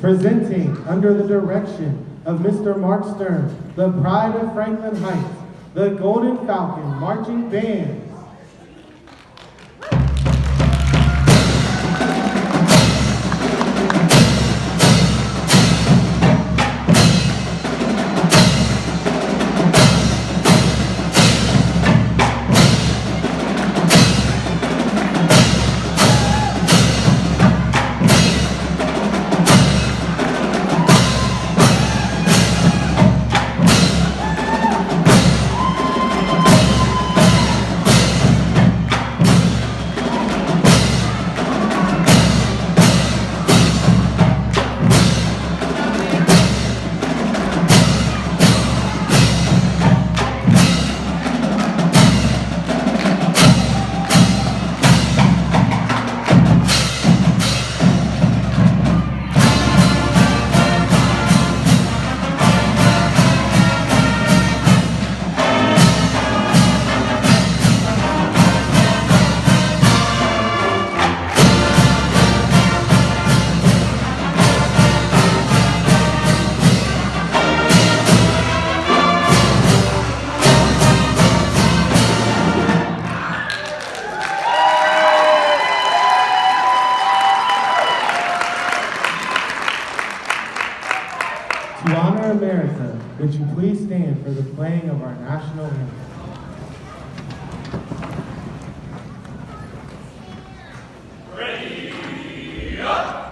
Presenting, under the direction of Mr. Mark Stern, the pride of Franklin Heights, the Golden Falcon Marching Band. To honor America, would you please stand for the playing of our national anthem? Ready, up!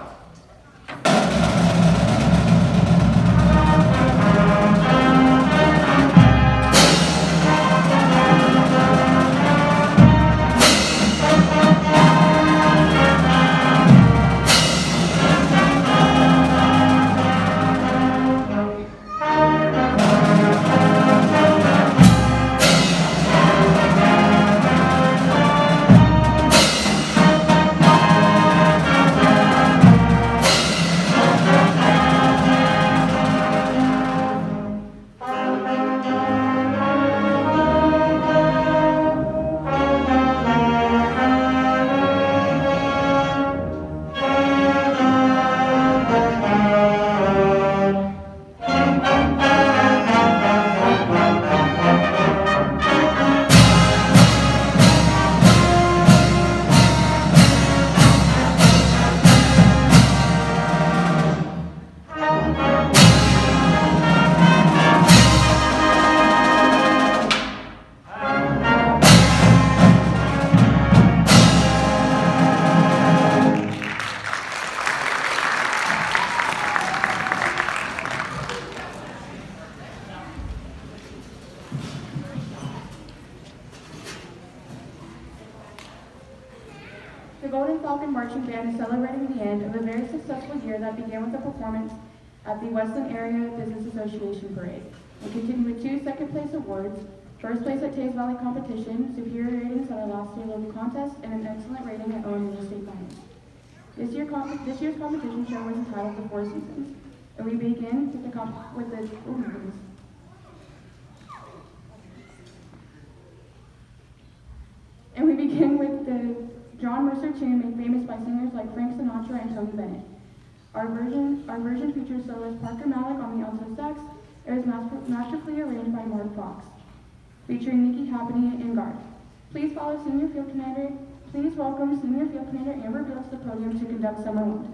The Golden Falcon Marching Band is celebrating the end of a very successful year that began with a performance at the Westland Area Business Association Parade and continued with 2 second-place awards, first place at Tays Valley Competition, superior ratings at our last year local contest, and an excellent rating at OMU State Finals. This year's competition show was entitled The Four Seasons, and we begin with the John Mercer tune made famous by singers like Frank Sinatra and Tony Bennett. Our version features soloist Parker Malik on the alto sax. It was masterfully arranged by Mark Fox, featuring Nikki Happeney and Garth. Please welcome Senior Field Commander Amber Beal to the podium to conduct Summer Wind.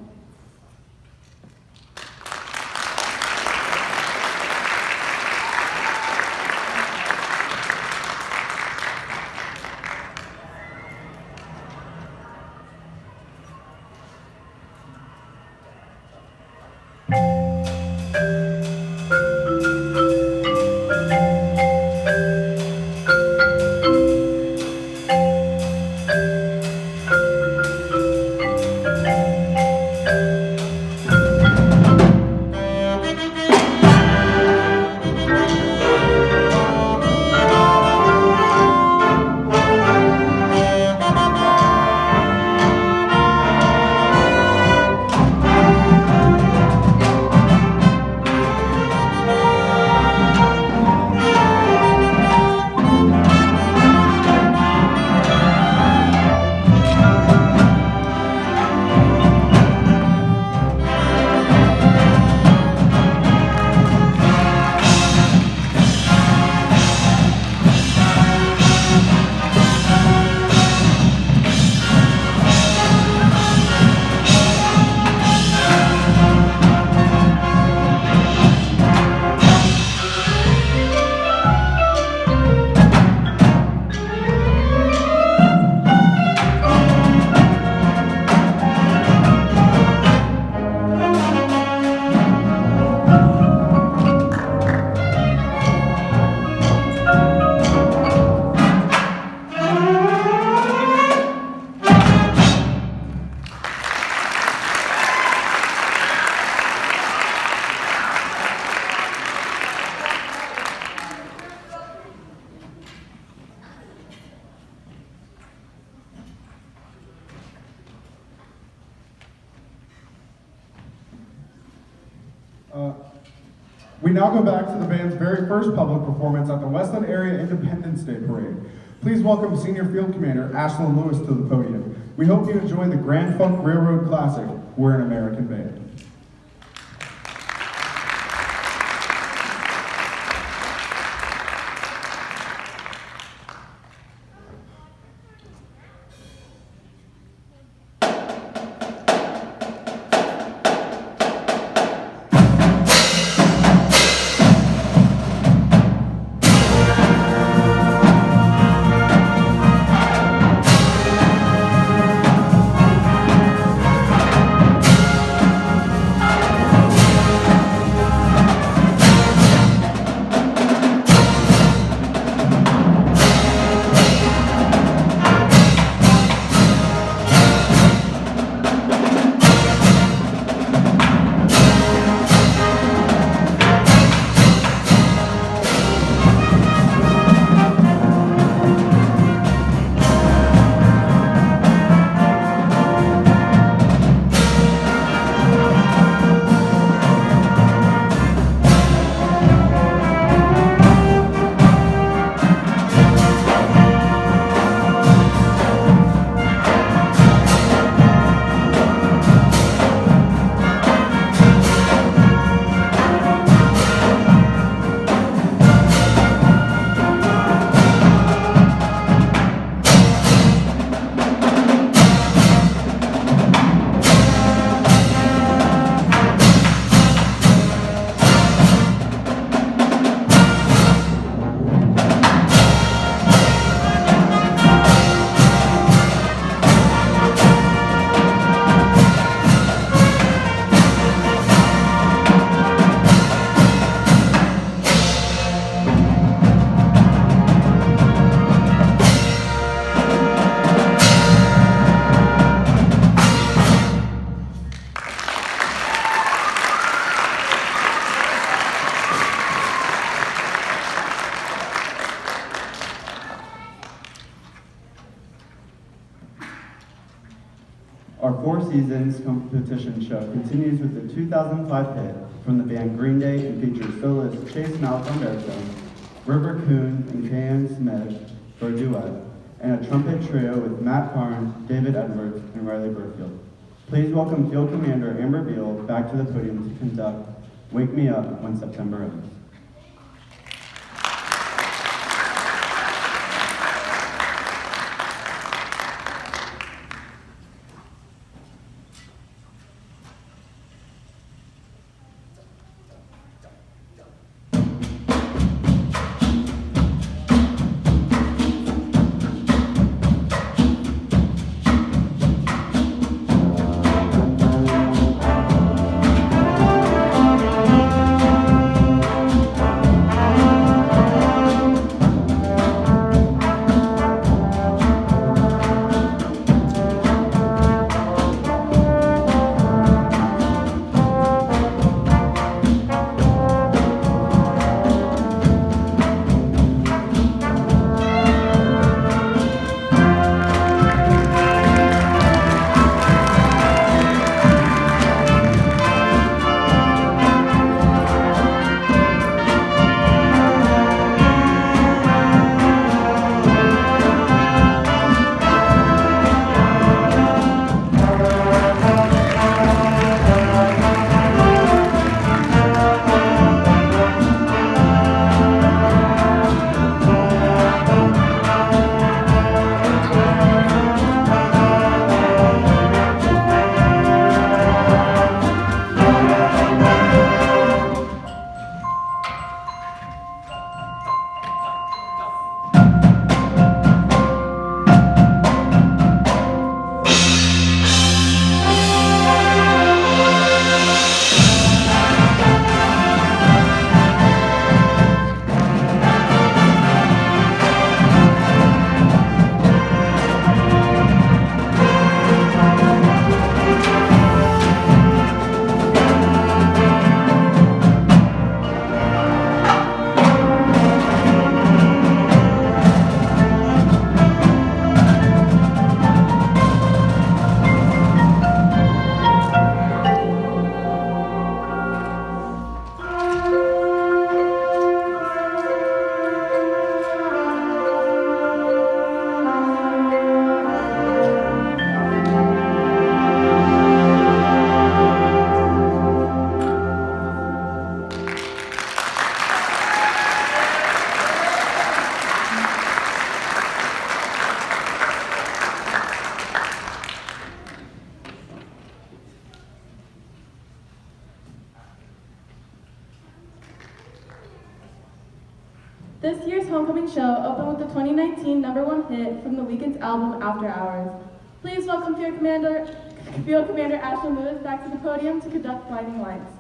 We now go back to the band's very first public performance at the Westland Area Independence Day Parade. Please welcome Senior Field Commander Ashlyn Lewis to the podium. We hope you enjoy the Grand Funk Railroad classic, We're an American Band. Our Four Seasons competition show continues with the 2005 hit from the band Green Day and features soloist Chase Mouth on baritone, River Coon and Kayan Smith for a duet, and a trumpet trio with Matt Karn, David Edwards, and Riley Burfield. Please welcome Field Commander Amber Beal back to the podium to conduct Wake Me Up When September Ends. This year's homecoming show opened with the 2019 #1 hit from the Weeknd's album After Hours. Please welcome Field Commander Ashley Lewis back to the podium to conduct blinding lights.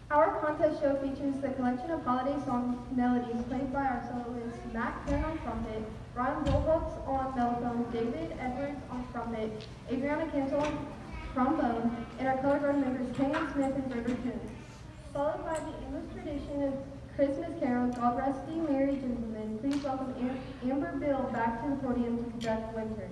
Our contest show features the collection of holiday song melodies played by our soloists Matt Kern on trumpet, Ryan Bullhooks on mellophone, David Edwards on trumpet, Adriana Cancel on trombone, and our color guard members Kenyon Smith and River Tunes. Followed by the English tradition of Christmas carols, God Rest Ye Merry Gentlemen. Please welcome Amber Bill back to the podium to conduct Winter.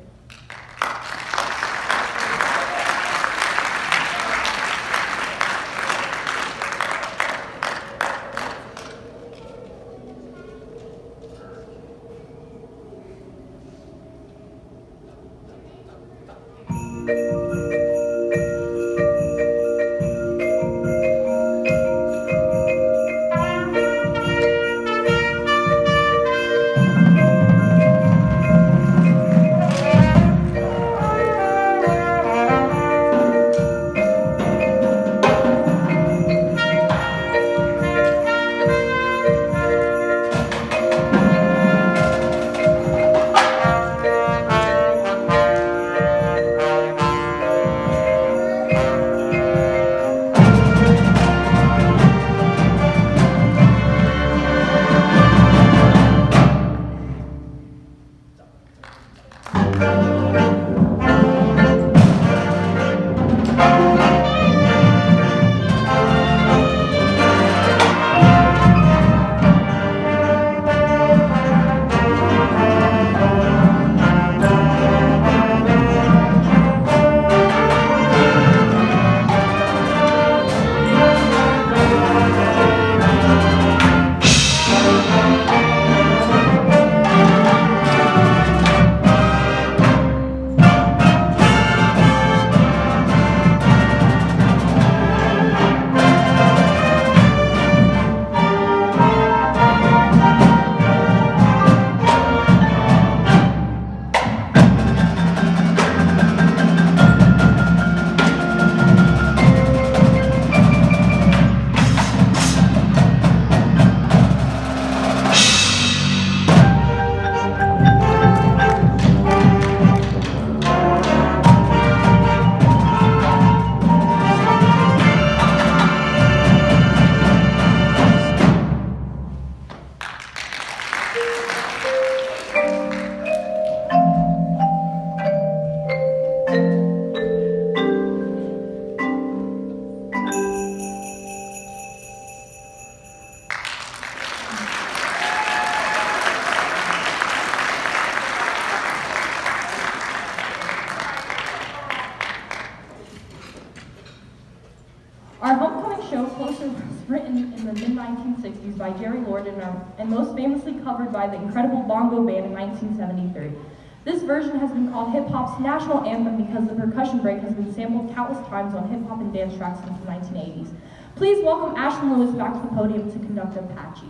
and most famously covered by the incredible Bongo Band in 1973. This version has been called hip-hop's national anthem because the percussion break has been sampled countless times on hip-hop and dance tracks since the 1980s. Please welcome Ashlyn Lewis back to the podium to conduct Apache.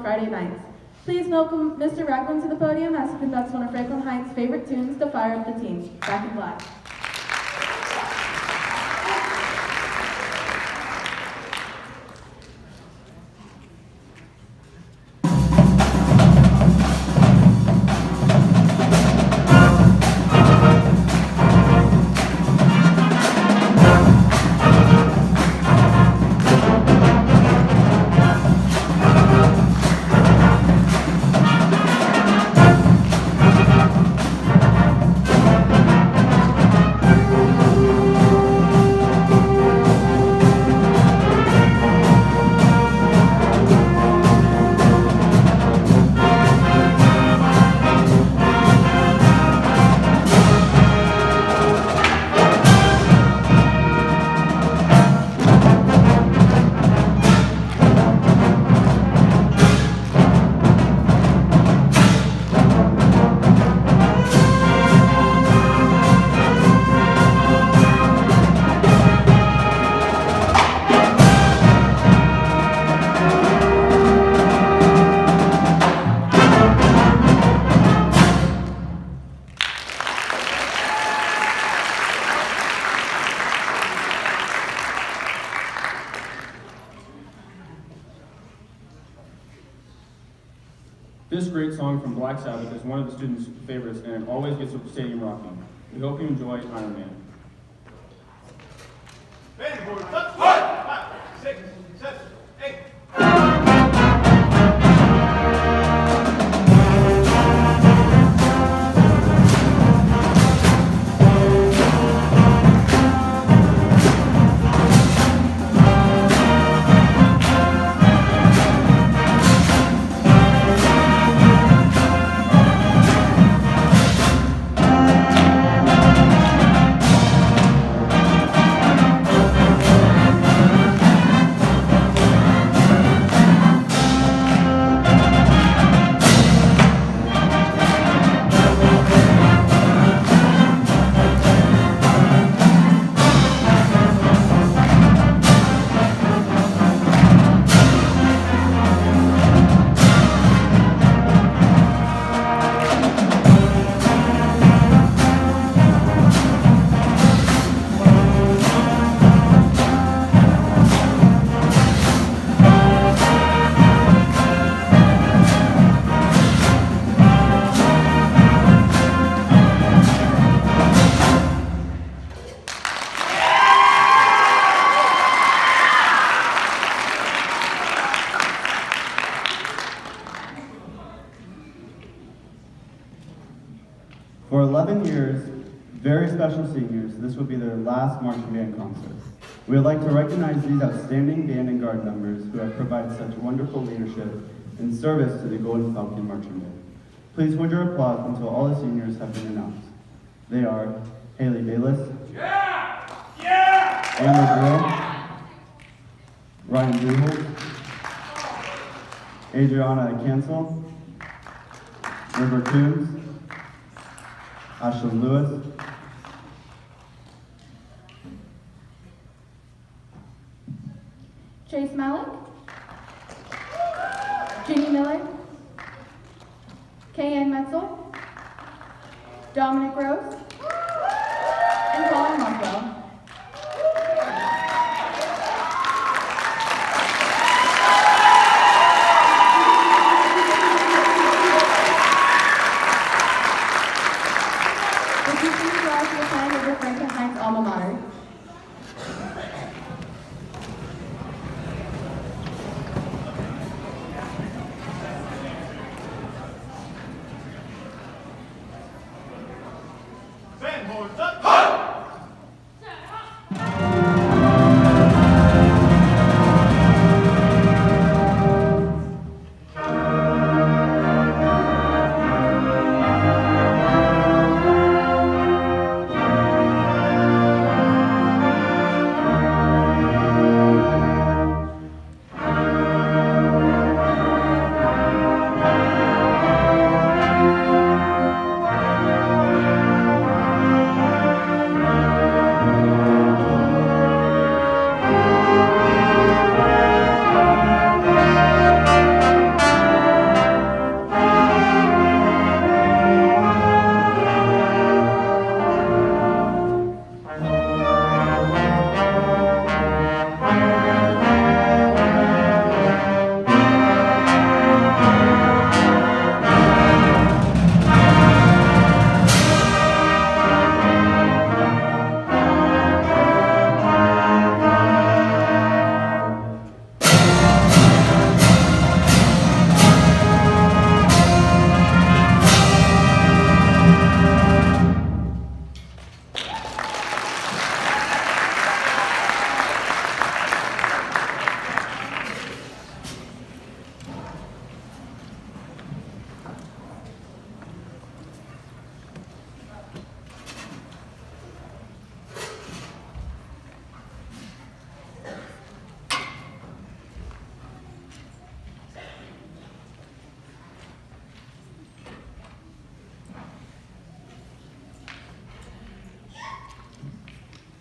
Friday nights. Please welcome Mr. Ragland to the podium as he conducts one of Franklin Heights' favorite tunes to fire up the team, Back in Black. This great song from Black Sabbath is one of the students' favorites, and it always gets the stadium rocking. We hope you enjoy Iron Man. Band board, 1, 5, 6, 7, 8. For 11 years, very special seniors, this will be their last marching band concert. We would like to recognize these outstanding band and guard members who have provided such wonderful leadership and service to the Golden Falcon Marching Band. Please hold your applause until all the seniors have been announced. They are Haley Bayless, Amber Grill, Ryan Bruholt, Adriana Cancel, River Toombs, Ashlyn Lewis, Chase Malik, Ginny Miller, Kayan Metzel, Dominic Rose, and Colin Montville. The teaching class will sign over Franklin Heights alma mater. Band horns up. Ho!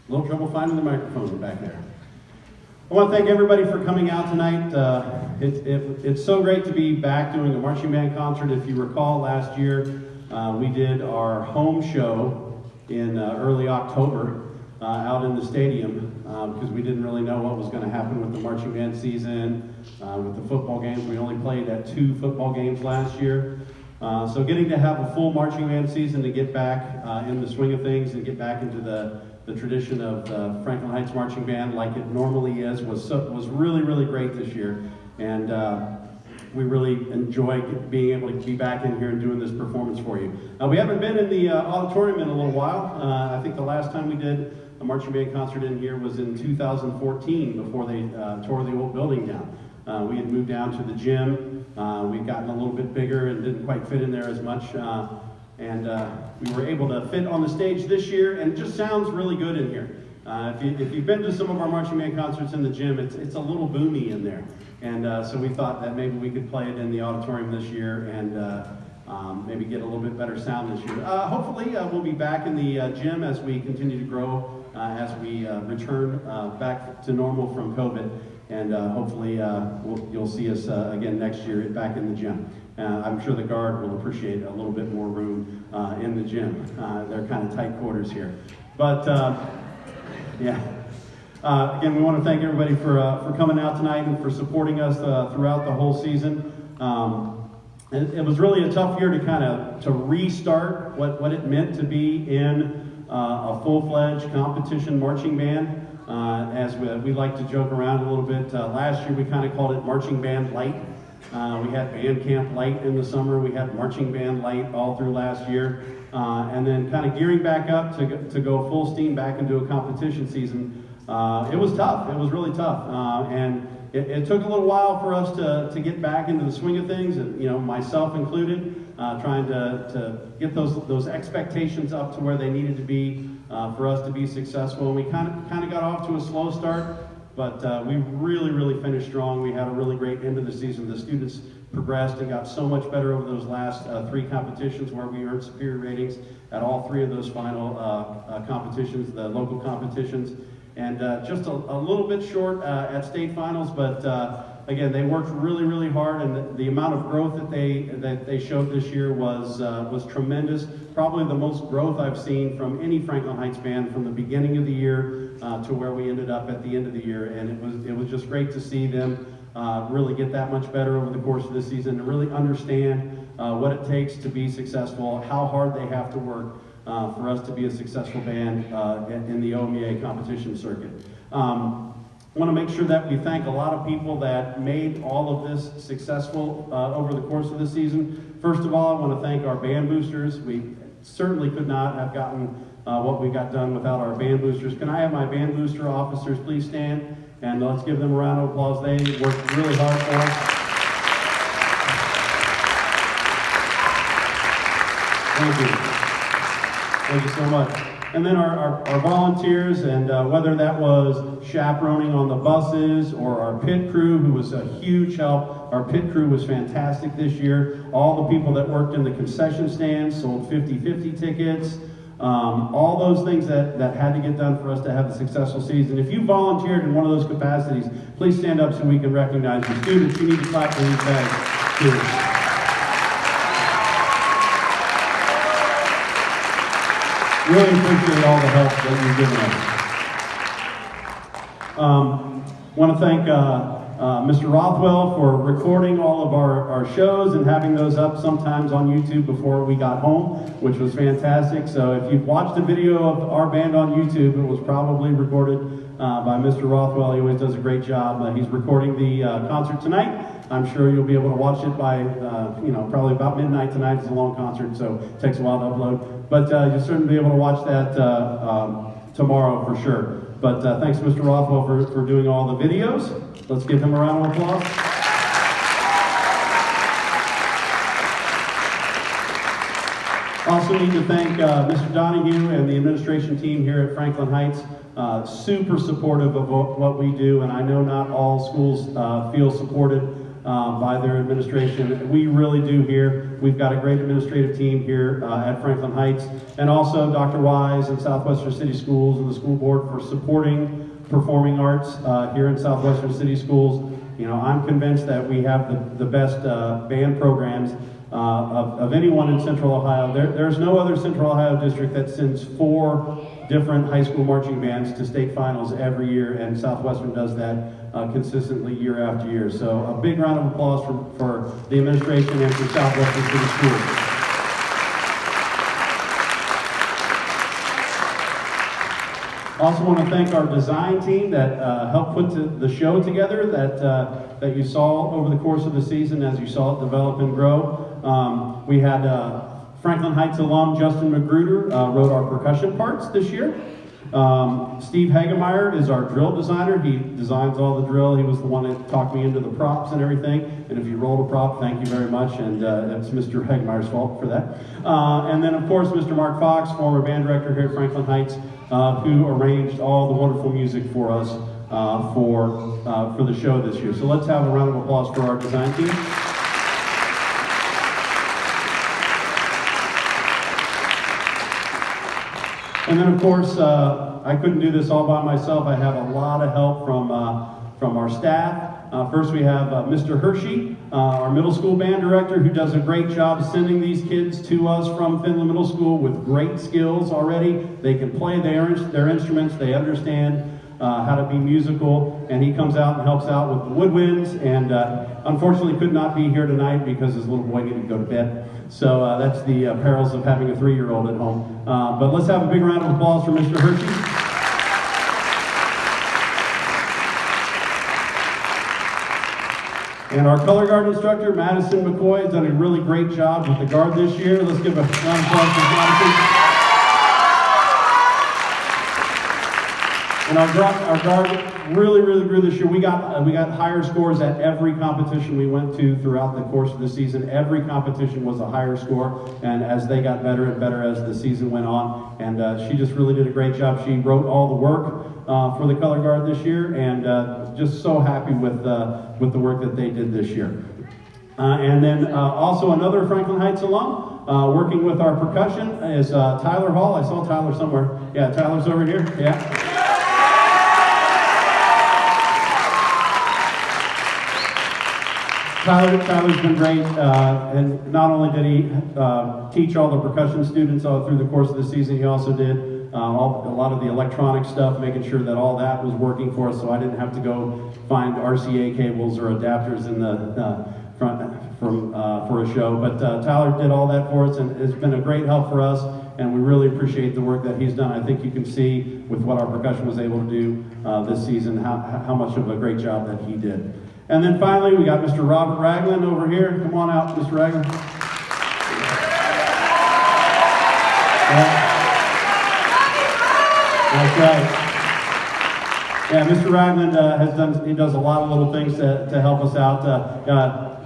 A little trouble finding the microphone back there. I want to thank everybody for coming out tonight. It's so great to be back doing a marching band concert. If you recall, last year we did our home show in early October out in the stadium because we didn't really know what was going to happen with the marching band season, with the football games. We only played at 2 football games last year. So getting to have a full marching band season to get back in the swing of things and get back into the tradition of the Franklin Heights Marching Band like it normally is was really, really great this year. And we really enjoyed being able to be back in here and doing this performance for you. We haven't been in the auditorium in a little while. I think the last time we did a marching band concert in here was in 2014 before they tore the old building down. We had moved down to the gym. We'd gotten a little bit bigger and didn't quite fit in there as much. And we were able to fit on the stage this year, and it just sounds really good in here. If you've been to some of our marching band concerts in the gym, it's a little boomy in there. And so we thought that maybe we could play it in the auditorium this year and maybe get a little bit better sound this year. Hopefully we'll be back in the gym as we continue to grow, as we return back to normal from COVID. And hopefully you'll see us again next year back in the gym. I'm sure the guard will appreciate a little bit more room in the gym. They're kind of tight quarters here. But yeah, again, we want to thank everybody for coming out tonight and for supporting us throughout the whole season. It was really a tough year to restart what it meant to be in a full-fledged competition marching band. As we like to joke around a little bit, last year we kind of called it Marching Band Light. We had Band Camp Light in the summer. We had Marching Band Light all through last year. And then kind of gearing back up to go full steam back into a competition season. It was tough. It was really tough. And it took a little while for us to get back into the swing of things, and myself included, trying to get those expectations up to where they needed to be for us to be successful. And we kind of got off to a slow start, but we really finished strong. We had a really great end of the season. The students progressed and got so much better over those last 3 competitions, where we earned superior ratings at all 3 of those final competitions, the local competitions, and just a little bit short at state finals, but again, they worked really hard, and the amount of growth that they showed this year was tremendous. Probably the most growth I've seen from any Franklin Heights band from the beginning of the year to where we ended up at the end of the year, and it was just great to see them really get that much better over the course of the season, and really understand what it takes to be successful, how hard they have to work for us to be a successful band in the OMEA competition circuit. I want to make sure that we thank a lot of people that made all of this successful over the course of the season. First of all, I want to thank our band boosters. We certainly could not have gotten what we got done without our band boosters. Can I have my band booster officers please stand? And let's give them a round of applause. They worked really hard for us. Thank you. Thank you so much. And then our volunteers, and whether that was chaperoning on the buses or our pit crew, who was a huge help. Our pit crew was fantastic this year. All the people that worked in the concession stands, sold 50-50 tickets. All those things that had to get done for us to have a successful season. If you volunteered in one of those capacities, please stand up so we can recognize you. Students, you need to clap for these guys too. Really appreciate all the help that you've given us. Want to thank Mr. Rothwell for recording all of our shows and having those up sometimes on YouTube before we got home, which was fantastic. So if you've watched a video of our band on YouTube, it was probably recorded by Mr. Rothwell. He always does a great job. He's recording the concert tonight. I'm sure you'll be able to watch it by, probably about midnight tonight. It's a long concert, so it takes a while to upload. But you'll certainly be able to watch that tomorrow for sure. But thanks, Mr. Rothwell, for doing all the videos. Let's give him a round of applause. Also need to thank Mr. Donahue and the administration team here at Franklin Heights. Super supportive of what we do, and I know not all schools feel supported by their administration. We really do here. We've got a great administrative team here at Franklin Heights, and also Dr. Wise and Southwestern City Schools and the school board for supporting performing arts here in Southwestern City Schools. I'm convinced that we have the best band programs of anyone in Central Ohio. There's no other Central Ohio district that sends 4 different high school marching bands to state finals every year, and Southwestern does that consistently year after year. So a big round of applause for the administration and for Southwestern City Schools. Also want to thank our design team that helped put the show together that you saw over the course of the season as you saw it develop and grow. We had Franklin Heights alum Justin Magruder wrote our percussion parts this year. Steve Hagemeyer is our drill designer. He designs all the drill. He was the one that talked me into the props and everything. And if you rolled a prop, thank you very much. And that's Mr. Hagemeyer's fault for that. And then, of course, Mr. Mark Fox, former band director here at Franklin Heights, who arranged all the wonderful music for us for the show this year. So let's have a round of applause for our design team. And then, of course, I couldn't do this all by myself. I have a lot of help from our staff. First, we have Mr. Hershey, our middle school band director, who does a great job sending these kids to us from Finland Middle School with great skills already. They can play their instruments. They understand how to be musical, and he comes out and helps out with the woodwinds, and unfortunately could not be here tonight because his little boy needed to go to bed. So that's the perils of having a 3-year-old at home. But let's have a big round of applause for Mr. Hershey. And our color guard instructor, Madison McCoy, has done a really great job with the guard this year. Let's give a round of applause for Madison. And our guard really grew this year. We got higher scores at every competition we went to throughout the course of the season. Every competition was a higher score, and as they got better and better as the season went on, and she just really did a great job. She wrote all the work for the color guard this year, and just so happy with the work that they did this year. And then also another Franklin Heights alum, working with our percussion is Tyler Hall. I saw Tyler somewhere. Yeah, Tyler's over here. Yeah. Tyler's been great, and not only did he teach all the percussion students all through the course of the season, he also did a lot of the electronic stuff, making sure that all that was working for us, so I didn't have to go find RCA cables or adapters in the front for a show. But Tyler did all that for us, and it's been a great help for us, and we really appreciate the work that he's done. I think you can see with what our percussion was able to do this season how much of a great job that he did. And then finally, we got Mr. Robert Ragland over here. Come on out, Mr. Ragland. That's right. Yeah, Mr. Ragland he does a lot of little things to help us out.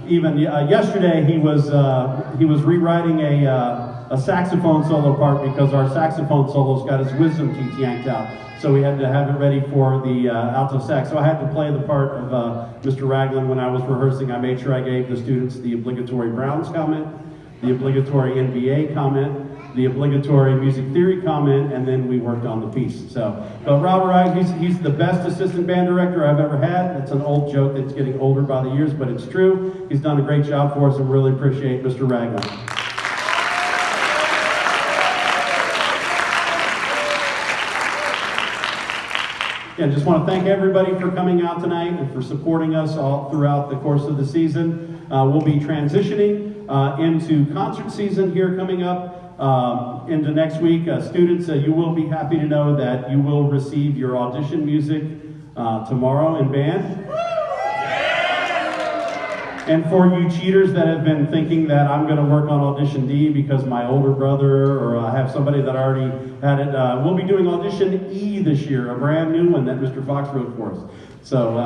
Even yesterday, he was rewriting a saxophone solo part because our saxophone solo's got his wisdom teeth yanked out. So we had to have it ready for the alto sax. So I had to play the part of Mr. Ragland when I was rehearsing. I made sure I gave the students the obligatory Browns comment, the obligatory NBA comment, the obligatory music theory comment, and then we worked on the piece. But Robert Ragland, he's the best assistant band director I've ever had. That's an old joke that's getting older by the years, but it's true. He's done a great job for us, and really appreciate Mr. Ragland. Again, just want to thank everybody for coming out tonight and for supporting us all throughout the course of the season. We'll be transitioning into concert season here coming up into next week. Students, you will be happy to know that you will receive your audition music tomorrow in band. And for you cheaters that have been thinking that I'm going to work on Audition D because my older brother or I have somebody that already had it, we'll be doing Audition E this year, a brand new one that Mr. Fox wrote for us. So,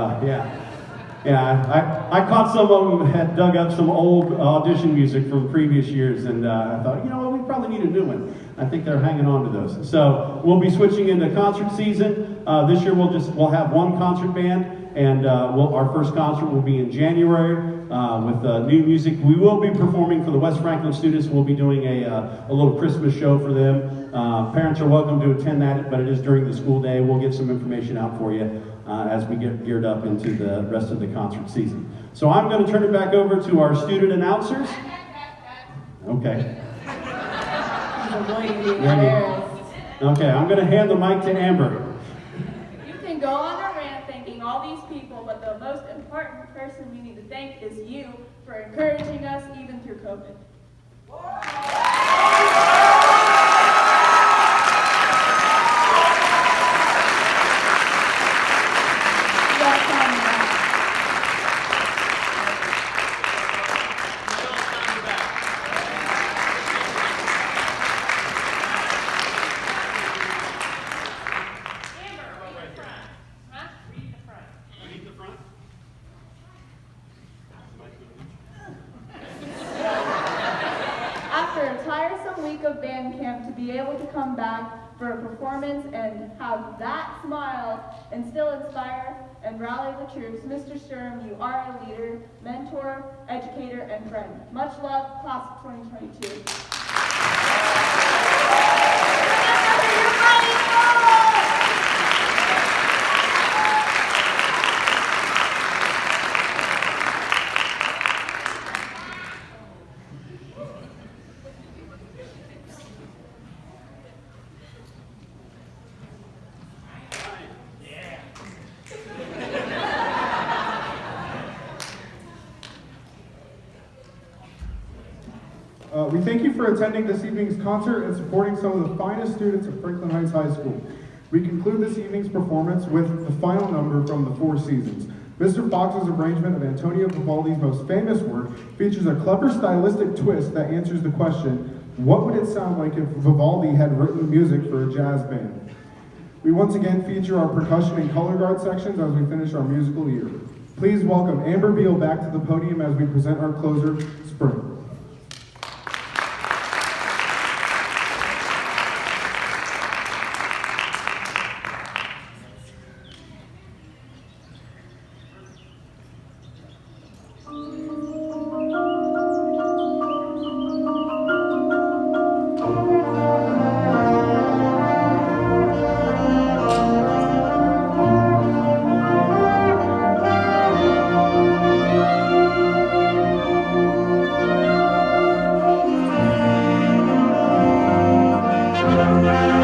I caught some of them had dug up some old audition music from previous years, and I thought, you know what, we probably need a new one. I think they're hanging on to those. So we'll be switching into concert season. This year we'll have one concert band, and our first concert will be in January. With new music. We will be performing for the West Franklin students. We'll be doing a little Christmas show for them. Parents are welcome to attend that, but it is during the school day. We'll get some information out for you as we get geared up into the rest of the concert season. So I'm going to turn it back over to our student announcers. Okay. Okay, I'm going to hand the mic to Amber. You can go on a rant thanking all these people, but the most important person we need to thank is you for encouraging us even through COVID. And have that smile and still inspire and rally the troops. Mr. Sturm, you are a leader, mentor, educator, and friend. Much love, class of 2022. We thank you for attending this evening's concert and supporting some of the finest students at Franklin Heights High School. We conclude this evening's performance with the final number from the Four Seasons. Mr. Fox's arrangement of Antonio Vivaldi's most famous work features a clever stylistic twist that answers the question, what would it sound like if Vivaldi had written music for a jazz band? We once again feature our percussion and color guard sections as we finish our musical year. Please welcome Amber Beal back to the podium as we present our closer, Spring. Thank you.